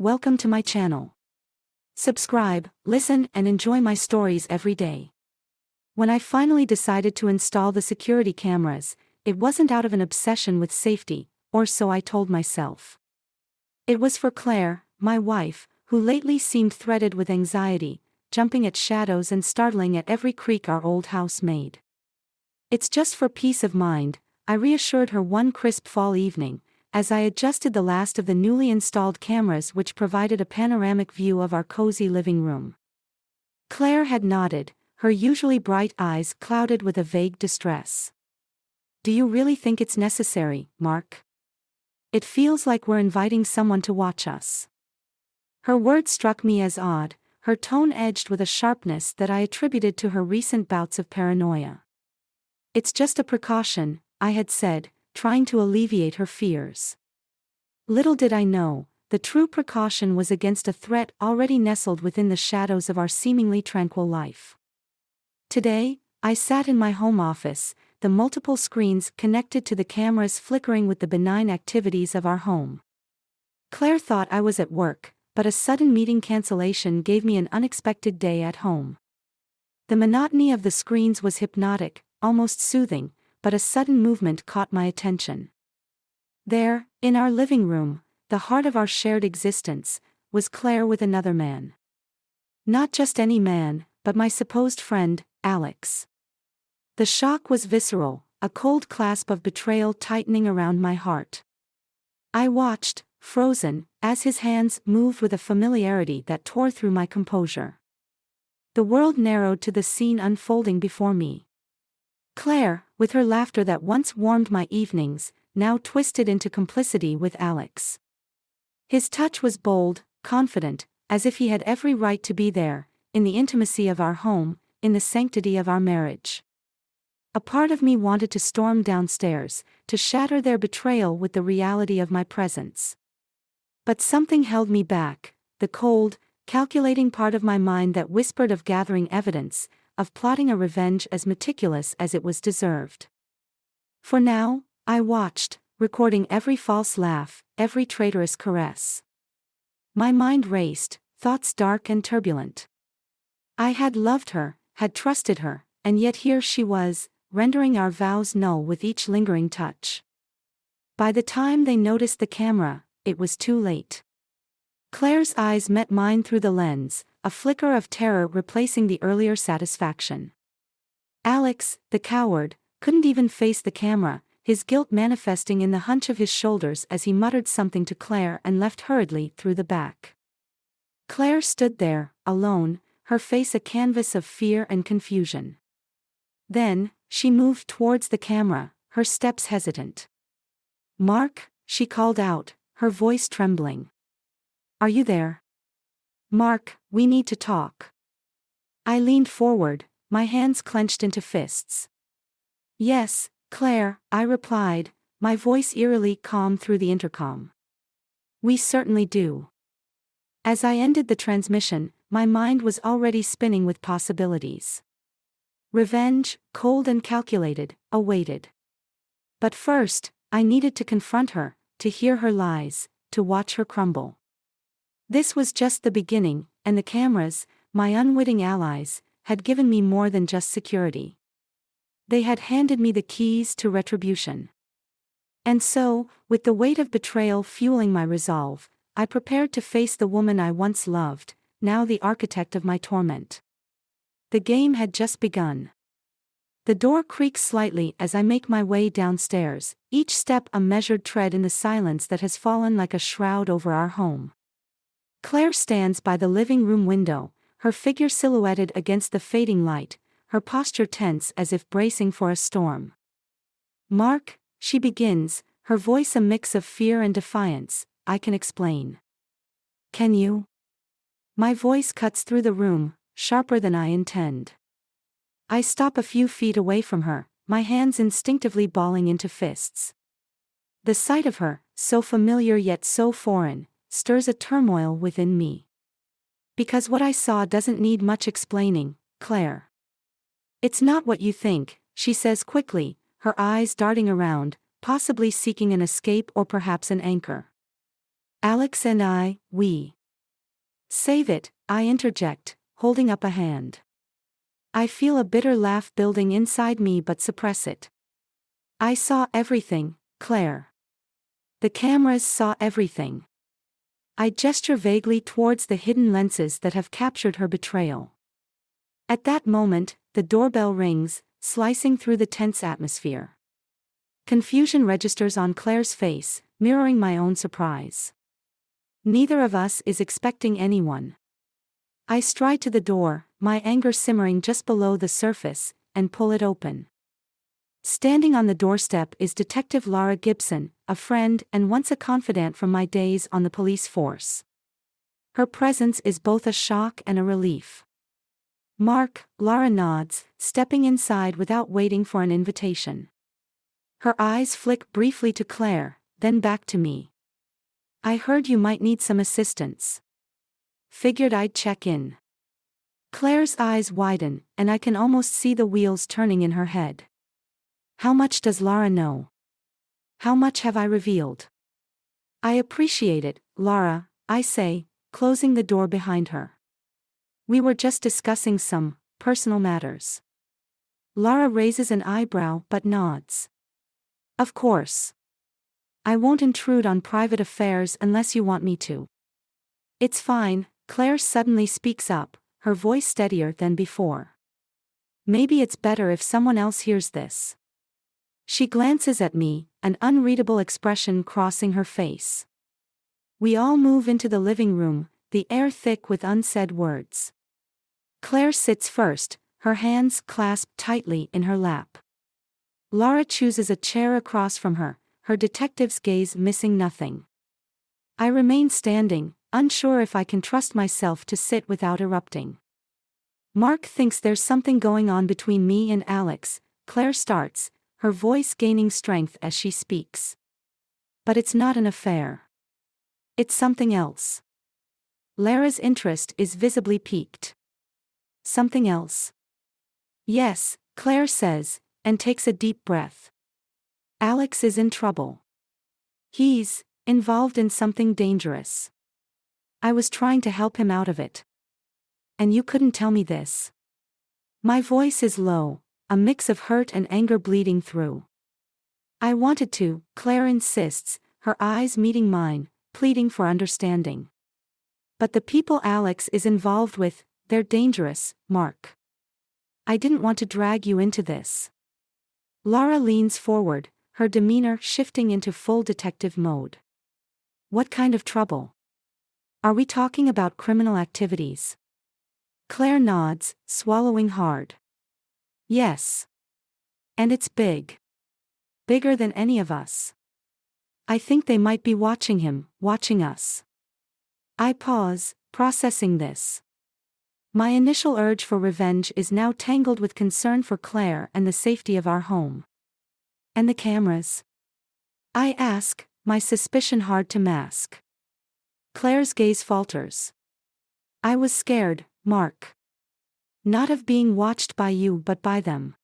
Welcome to my channel. Subscribe, listen, and enjoy my stories every day. When I finally decided to install the security cameras, it wasn't out of an obsession with safety, or so I told myself. It was for Claire, my wife, who lately seemed threaded with anxiety, jumping at shadows and startling at every creak our old house made. It's just for peace of mind, I reassured her one crisp fall evening, as I adjusted the last of the newly installed cameras which provided a panoramic view of our cozy living room. Claire had nodded, her usually bright eyes clouded with a vague distress. "Do you really think it's necessary, Mark? It feels like we're inviting someone to watch us." Her words struck me as odd, her tone edged with a sharpness that I attributed to her recent bouts of paranoia. "It's just a precaution," I had said, trying to alleviate her fears. Little did I know, the true precaution was against a threat already nestled within the shadows of our seemingly tranquil life. Today, I sat in my home office, the multiple screens connected to the cameras flickering with the benign activities of our home. Claire thought I was at work, but a sudden meeting cancellation gave me an unexpected day at home. The monotony of the screens was hypnotic, almost soothing, but a sudden movement caught my attention. There, in our living room, the heart of our shared existence, was Claire with another man. Not just any man, but my supposed friend, Alex. The shock was visceral, a cold clasp of betrayal tightening around my heart. I watched, frozen, as his hands moved with a familiarity that tore through my composure. The world narrowed to the scene unfolding before me. Claire, with her laughter that once warmed my evenings, now twisted into complicity with Alex. His touch was bold, confident, as if he had every right to be there, in the intimacy of our home, in the sanctity of our marriage. A part of me wanted to storm downstairs, to shatter their betrayal with the reality of my presence. But something held me back, the cold, calculating part of my mind that whispered of gathering evidence, of plotting a revenge as meticulous as it was deserved. For now, I watched, recording every false laugh, every traitorous caress. My mind raced, thoughts dark and turbulent. I had loved her, had trusted her, and yet here she was, rendering our vows null with each lingering touch. By the time they noticed the camera, it was too late. Claire's eyes met mine through the lens, a flicker of terror replacing the earlier satisfaction. Alex, the coward, couldn't even face the camera, his guilt manifesting in the hunch of his shoulders as he muttered something to Claire and left hurriedly through the back. Claire stood there, alone, her face a canvas of fear and confusion. Then, she moved towards the camera, her steps hesitant. "Mark," she called out, her voice trembling. "Are you there? Mark, we need to talk." I leaned forward, my hands clenched into fists. "Yes, Claire," I replied, my voice eerily calm through the intercom. "We certainly do." As I ended the transmission, my mind was already spinning with possibilities. Revenge, cold and calculated, awaited. But first, I needed to confront her, to hear her lies, to watch her crumble. This was just the beginning, and the cameras, my unwitting allies, had given me more than just security. They had handed me the keys to retribution. And so, with the weight of betrayal fueling my resolve, I prepared to face the woman I once loved, now the architect of my torment. The game had just begun. The door creaks slightly as I make my way downstairs, each step a measured tread in the silence that has fallen like a shroud over our home. Claire stands by the living room window, her figure silhouetted against the fading light, her posture tense as if bracing for a storm. "Mark," she begins, her voice a mix of fear and defiance, "I can explain." "Can you?" My voice cuts through the room, sharper than I intend. I stop a few feet away from her, my hands instinctively balling into fists. The sight of her, so familiar yet so foreign, stirs a turmoil within me. Because what I saw doesn't need much explaining, Claire. "It's not what you think," she says quickly, her eyes darting around, possibly seeking an escape or perhaps an anchor. Alex and we. Save it, I interject, holding up a hand. I feel a bitter laugh building inside me but suppress it. I saw everything, Claire. The cameras saw everything. I gesture vaguely towards the hidden lenses that have captured her betrayal. At that moment, the doorbell rings, slicing through the tense atmosphere. Confusion registers on Claire's face, mirroring my own surprise. Neither of us is expecting anyone. I stride to the door, my anger simmering just below the surface, and pull it open. Standing on the doorstep is Detective Laura Gibson, a friend and once a confidant from my days on the police force. Her presence is both a shock and a relief. "Mark," Laura nods, stepping inside without waiting for an invitation. Her eyes flick briefly to Claire, then back to me. "I heard you might need some assistance. Figured I'd check in." Claire's eyes widen, and I can almost see the wheels turning in her head. How much does Laura know? How much have I revealed? "I appreciate it, Laura," I say, closing the door behind her. "We were just discussing some personal matters." Laura raises an eyebrow but nods. "Of course. I won't intrude on private affairs unless you want me to." "It's fine," Claire suddenly speaks up, her voice steadier than before. "Maybe it's better if someone else hears this." She glances at me, an unreadable expression crossing her face. We all move into the living room, the air thick with unsaid words. Claire sits first, her hands clasped tightly in her lap. Laura chooses a chair across from her, her detective's gaze missing nothing. I remain standing, unsure if I can trust myself to sit without erupting. "Mark thinks there's something going on between me and Alex," Claire starts, her voice gaining strength as she speaks. "But it's not an affair. It's something else." Lara's interest is visibly piqued. "Something else?" "Yes," Claire says, and takes a deep breath. "Alex is in trouble. He's involved in something dangerous. I was trying to help him out of it. And you couldn't tell me this." My voice is low, a mix of hurt and anger bleeding through. "I wanted to," Claire insists, her eyes meeting mine, pleading for understanding. "But the people Alex is involved with, they're dangerous, Mark. I didn't want to drag you into this." Laura leans forward, her demeanor shifting into full detective mode. "What kind of trouble? Are we talking about criminal activities?" Claire nods, swallowing hard. "Yes. And it's big. Bigger than any of us. I think they might be watching him, watching us." I pause, processing this. My initial urge for revenge is now tangled with concern for Claire and the safety of our home. "And the cameras?" I ask, my suspicion hard to mask. Claire's gaze falters. "I was scared, Mark. Not of being watched by you but by them."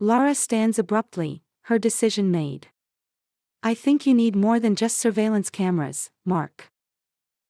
Laura stands abruptly, her decision made. "I think you need more than just surveillance cameras, Mark.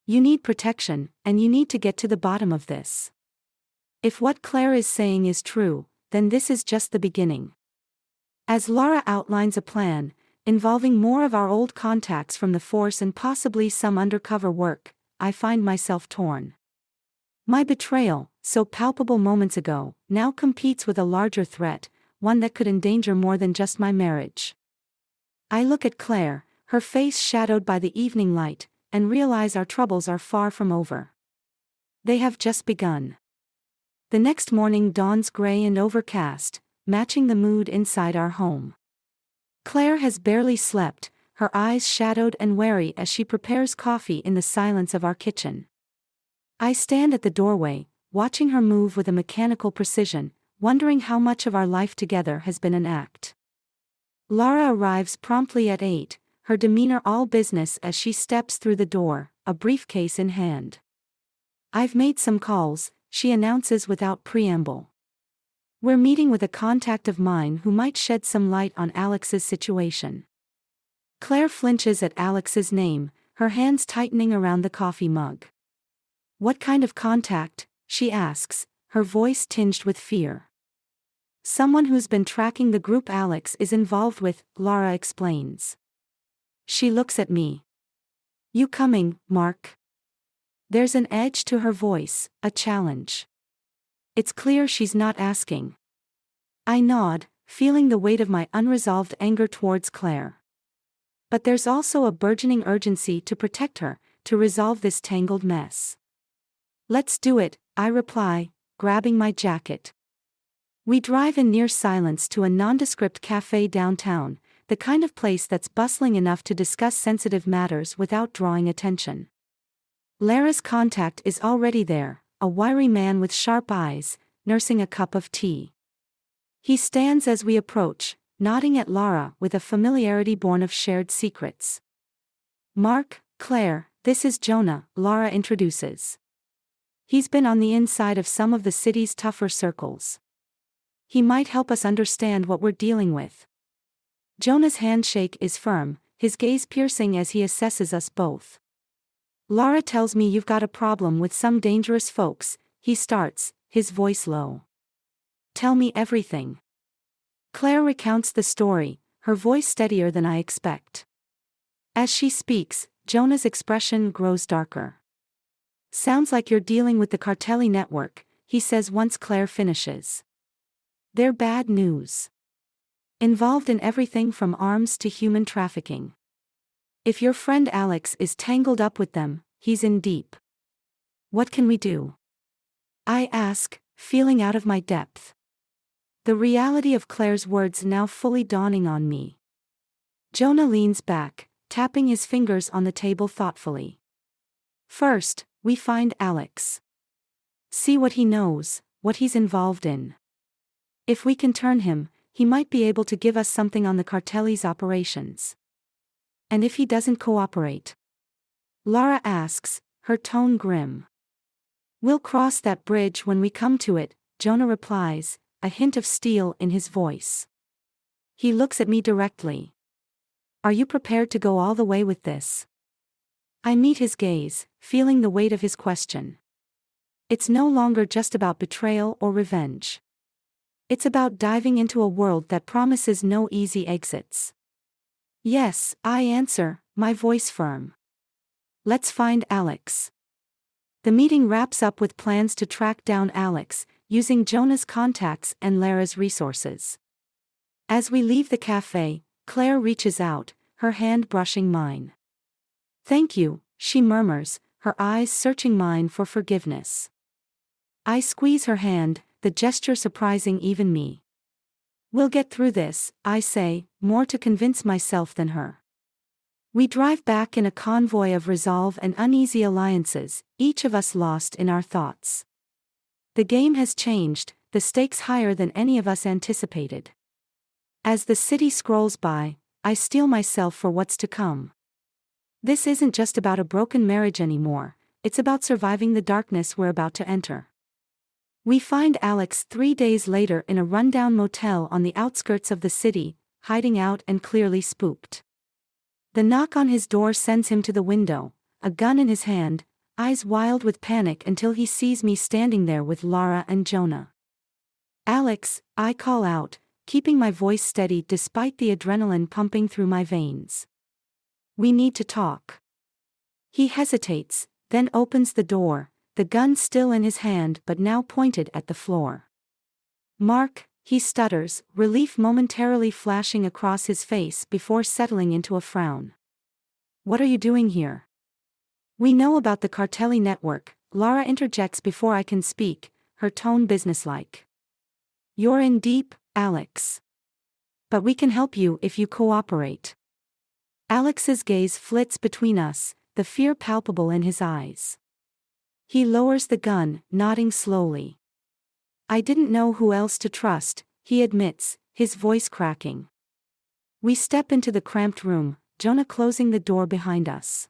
You need protection, and you need to get to the bottom of this. If what Claire is saying is true, then this is just the beginning." As Laura outlines a plan, involving more of our old contacts from the force and possibly some undercover work, I find myself torn. My betrayal, so palpable moments ago, now competes with a larger threat, one that could endanger more than just my marriage. I look at Claire, her face shadowed by the evening light, and realize our troubles are far from over. They have just begun. The next morning dawns gray and overcast, matching the mood inside our home. Claire has barely slept, her eyes shadowed and wary as she prepares coffee in the silence of our kitchen. I stand at the doorway, watching her move with a mechanical precision, wondering how much of our life together has been an act. Laura arrives promptly at 8, her demeanor all business as she steps through the door, a briefcase in hand. "I've made some calls," she announces without preamble. "We're meeting with a contact of mine who might shed some light on Alex's situation." Claire flinches at Alex's name, her hands tightening around the coffee mug. "What kind of contact?" she asks, her voice tinged with fear. "Someone who's been tracking the group Alex is involved with," Lara explains. She looks at me. "You coming, Mark?" There's an edge to her voice, a challenge. It's clear she's not asking. I nod, feeling the weight of my unresolved anger towards Claire. But there's also a burgeoning urgency to protect her, to resolve this tangled mess. "Let's do it," I reply, grabbing my jacket. We drive in near silence to a nondescript cafe downtown, the kind of place that's bustling enough to discuss sensitive matters without drawing attention. Lara's contact is already there, a wiry man with sharp eyes, nursing a cup of tea. He stands as we approach, nodding at Lara with a familiarity born of shared secrets. "Mark, Claire, this is Jonah," Lara introduces. "He's been on the inside of some of the city's tougher circles. He might help us understand what we're dealing with." Jonah's handshake is firm, his gaze piercing as he assesses us both. "Lara tells me you've got a problem with some dangerous folks," he starts, his voice low. "Tell me everything." Claire recounts the story, her voice steadier than I expect. As she speaks, Jonah's expression grows darker. "Sounds like you're dealing with the Cartelli network," he says once Claire finishes. "They're bad news. Involved in everything from arms to human trafficking. If your friend Alex is tangled up with them, he's in deep. What can we do?" I ask, feeling out of my depth. The reality of Claire's words now fully dawning on me. Jonah leans back, tapping his fingers on the table thoughtfully. "First, we find Alex. See what he knows, what he's involved in. If we can turn him, he might be able to give us something on the Cartelli's operations. And if he doesn't cooperate?" Lara asks, her tone grim. "We'll cross that bridge when we come to it," Jonah replies, a hint of steel in his voice. He looks at me directly. "Are you prepared to go all the way with this?" I meet his gaze, feeling the weight of his question. It's no longer just about betrayal or revenge. It's about diving into a world that promises no easy exits. "Yes," I answer, my voice firm. "Let's find Alex." The meeting wraps up with plans to track down Alex, using Jonah's contacts and Lara's resources. As we leave the cafe, Claire reaches out, her hand brushing mine. "Thank you," she murmurs, her eyes searching mine for forgiveness. I squeeze her hand, the gesture surprising even me. "We'll get through this," I say, more to convince myself than her. We drive back in a convoy of resolve and uneasy alliances, each of us lost in our thoughts. The game has changed, the stakes higher than any of us anticipated. As the city scrolls by, I steel myself for what's to come. This isn't just about a broken marriage anymore, it's about surviving the darkness we're about to enter. We find Alex 3 days later in a rundown motel on the outskirts of the city, hiding out and clearly spooked. The knock on his door sends him to the window, a gun in his hand, eyes wild with panic until he sees me standing there with Lara and Jonah. "Alex," I call out, keeping my voice steady despite the adrenaline pumping through my veins. "We need to talk." He hesitates, then opens the door, the gun still in his hand but now pointed at the floor. "Mark," he stutters, relief momentarily flashing across his face before settling into a frown. "What are you doing here?" "We know about the Cartelli network," Lara interjects before I can speak, her tone businesslike. "You're in deep, Alex. But we can help you if you cooperate." Alex's gaze flits between us, the fear palpable in his eyes. He lowers the gun, nodding slowly. "I didn't know who else to trust," he admits, his voice cracking. We step into the cramped room, Jonah closing the door behind us.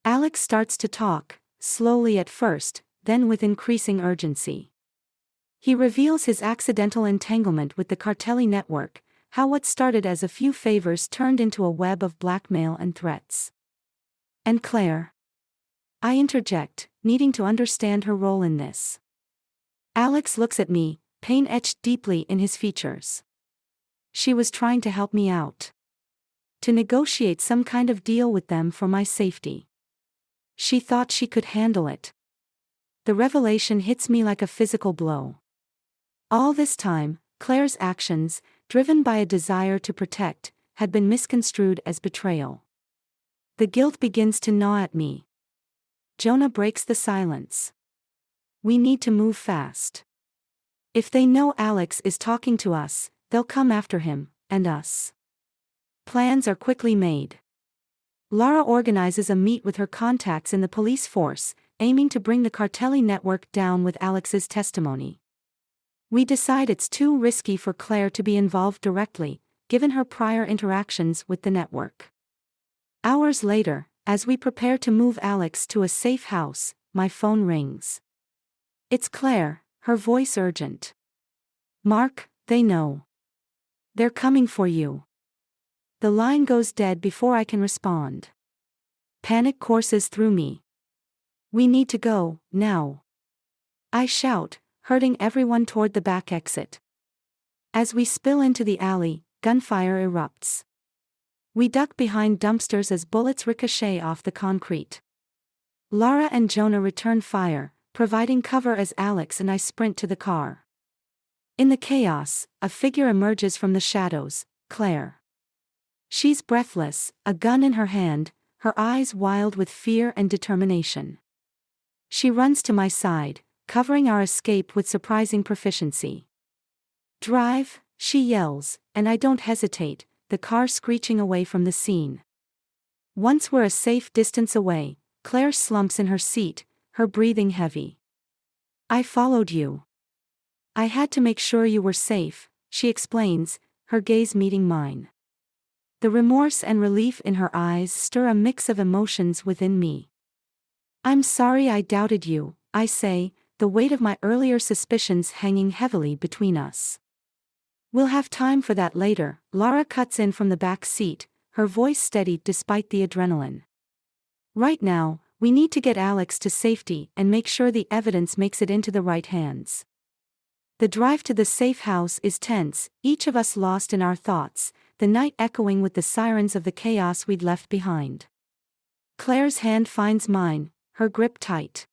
Alex starts to talk, slowly at first, then with increasing urgency. He reveals his accidental entanglement with the Cartelli network, how what started as a few favors turned into a web of blackmail and threats. And Claire? I interject, needing to understand her role in this. Alex looks at me, pain etched deeply in his features. She was trying to help me out. To negotiate some kind of deal with them for my safety. She thought she could handle it. The revelation hits me like a physical blow. All this time, Claire's actions, driven by a desire to protect, had been misconstrued as betrayal. The guilt begins to gnaw at me. Jonah breaks the silence. We need to move fast. If they know Alex is talking to us, they'll come after him, and us. Plans are quickly made. Lara organizes a meet with her contacts in the police force, aiming to bring the cartelli network down with Alex's testimony. We decide it's too risky for Claire to be involved directly, given her prior interactions with the network. Hours later, as we prepare to move Alex to a safe house, my phone rings. It's Claire, her voice urgent. Mark, they know. They're coming for you. The line goes dead before I can respond. Panic courses through me. We need to go, now. I shout, herding everyone toward the back exit. As we spill into the alley, gunfire erupts. We duck behind dumpsters as bullets ricochet off the concrete. Lara and Jonah return fire, providing cover as Alex and I sprint to the car. In the chaos, a figure emerges from the shadows, Claire. She's breathless, a gun in her hand, her eyes wild with fear and determination. She runs to my side, covering our escape with surprising proficiency. Drive, she yells, and I don't hesitate, the car screeching away from the scene. Once we're a safe distance away, Claire slumps in her seat, her breathing heavy. I followed you. I had to make sure you were safe, she explains, her gaze meeting mine. The remorse and relief in her eyes stir a mix of emotions within me. I'm sorry I doubted you, I say, the weight of my earlier suspicions hanging heavily between us. We'll have time for that later, Lara cuts in from the back seat, her voice steady despite the adrenaline. Right now, we need to get Alex to safety and make sure the evidence makes it into the right hands. The drive to the safe house is tense, each of us lost in our thoughts, the night echoing with the sirens of the chaos we'd left behind. Claire's hand finds mine, her grip tight.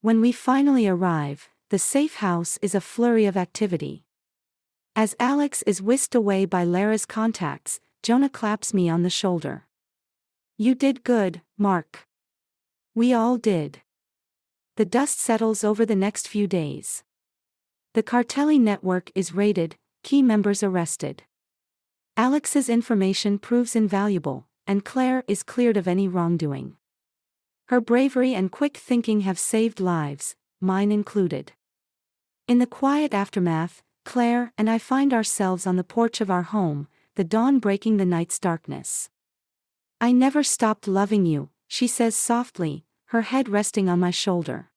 When we finally arrive, the safe house is a flurry of activity. As Alex is whisked away by Lara's contacts, Jonah claps me on the shoulder. You did good, Mark. We all did. The dust settles over the next few days. The cartelli network is raided, key members arrested. Alex's information proves invaluable, and Claire is cleared of any wrongdoing. Her bravery and quick thinking have saved lives, mine included. In the quiet aftermath, Claire and I find ourselves on the porch of our home, the dawn breaking the night's darkness. I never stopped loving you, she says softly, her head resting on my shoulder.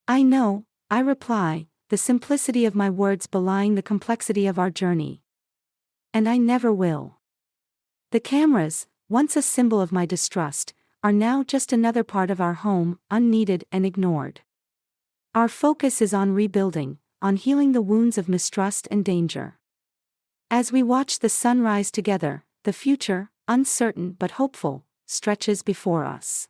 I know, I reply, the simplicity of my words belying the complexity of our journey. And I never will. The cameras, once a symbol of my distrust, are now just another part of our home, unneeded and ignored. Our focus is on rebuilding, on healing the wounds of mistrust and danger. As we watch the sun rise together, the future, uncertain but hopeful, stretches before us.